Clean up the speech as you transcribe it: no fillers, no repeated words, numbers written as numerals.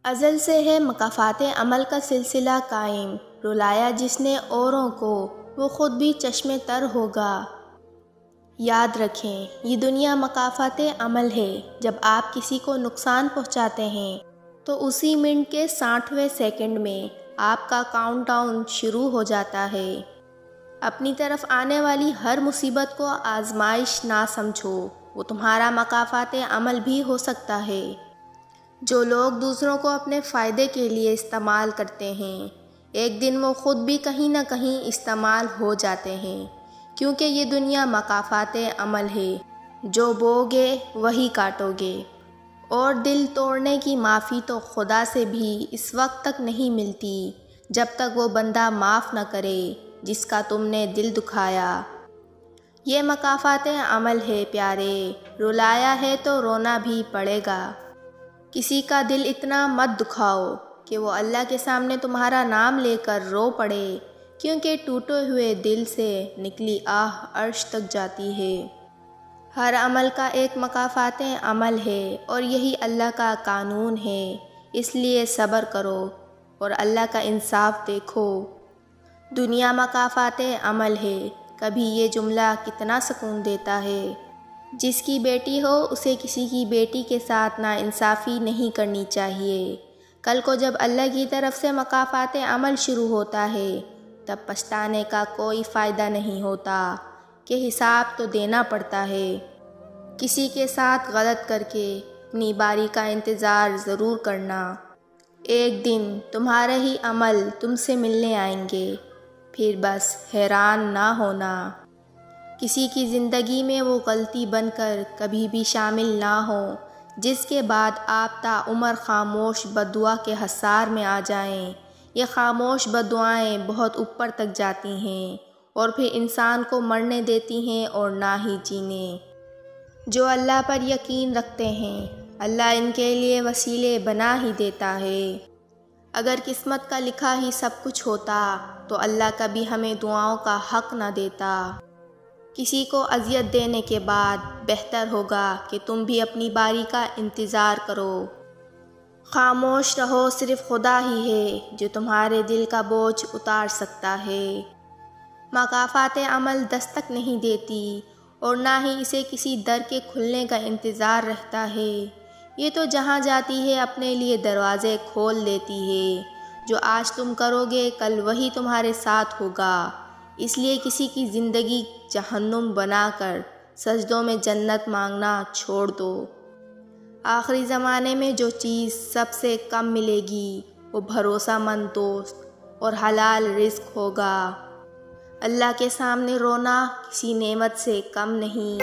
अज़ल से है मकाफ़ाते अमल का सिलसिला कायम, रुलाया जिसने औरों को वो ख़ुद भी चश्मे तर होगा। याद रखें, ये दुनिया मकाफ़ाते अमल है। जब आप किसी को नुकसान पहुंचाते हैं तो उसी मिनट के 60वें सेकंड में आपका काउंटडाउन शुरू हो जाता है। अपनी तरफ आने वाली हर मुसीबत को आजमाइश ना समझो, वो तुम्हारा मकाफ़ाते अमल भी हो सकता है। जो लोग दूसरों को अपने फ़ायदे के लिए इस्तेमाल करते हैं, एक दिन वो ख़ुद भी कहीं ना कहीं इस्तेमाल हो जाते हैं, क्योंकि ये दुनिया मकाफ़ाते अमल है। जो बोगे वही काटोगे। और दिल तोड़ने की माफ़ी तो खुदा से भी इस वक्त तक नहीं मिलती जब तक वो बंदा माफ़ न करे जिसका तुमने दिल दुखाया। ये मकाफ़ाते अमल है प्यारे, रुलाया है तो रोना भी पड़ेगा। किसी का दिल इतना मत दुखाओ कि वो अल्लाह के सामने तुम्हारा नाम लेकर रो पड़े, क्योंकि टूटे हुए दिल से निकली आह अर्श तक जाती है। हर अमल का एक मकाफ़ाते अमल है और यही अल्लाह का कानून है। इसलिए सब्र करो और अल्लाह का इंसाफ देखो। दुनिया मकाफ़ाते अमल है, कभी ये जुमला कितना सुकून देता है। जिसकी बेटी हो उसे किसी की बेटी के साथ नाइंसाफ़ी नहीं करनी चाहिए। कल को जब अल्लाह की तरफ से मकाफ़ाते अमल शुरू होता है तब पछताने का कोई फ़ायदा नहीं होता कि हिसाब तो देना पड़ता है। किसी के साथ गलत करके अपनी बारी का इंतज़ार ज़रूर करना। एक दिन तुम्हारे ही अमल तुमसे मिलने आएंगे, फिर बस हैरान ना होना। किसी की ज़िंदगी में वो गलती बनकर कभी भी शामिल ना हो जिसके बाद आप ताउम्र खामोश बद्दुआ के हसार में आ जाएं। ये खामोश बद्दुआएं बहुत ऊपर तक जाती हैं और फिर इंसान को मरने देती हैं और ना ही जीने। जो अल्लाह पर यकीन रखते हैं, अल्लाह इनके लिए वसीले बना ही देता है। अगर किस्मत का लिखा ही सब कुछ होता तो अल्लाह कभी हमें दुआओं का हक़ ना देता। किसी को अज़ियत देने के बाद बेहतर होगा कि तुम भी अपनी बारी का इंतज़ार करो। खामोश रहो, सिर्फ़ खुदा ही है जो तुम्हारे दिल का बोझ उतार सकता है। मकाफ़ाते अमल दस्तक नहीं देती और ना ही इसे किसी दर के खुलने का इंतज़ार रहता है। ये तो जहाँ जाती है अपने लिए दरवाज़े खोल देती है। जो आज तुम करोगे कल वही तुम्हारे साथ होगा। इसलिए किसी की ज़िंदगी जहन्नुम बनाकर सजदों में जन्नत मांगना छोड़ दो। आखिरी ज़माने में जो चीज़ सबसे कम मिलेगी वो भरोसामंद दोस्त और हलाल रिज़्क होगा। अल्लाह के सामने रोना किसी नेमत से कम नहीं।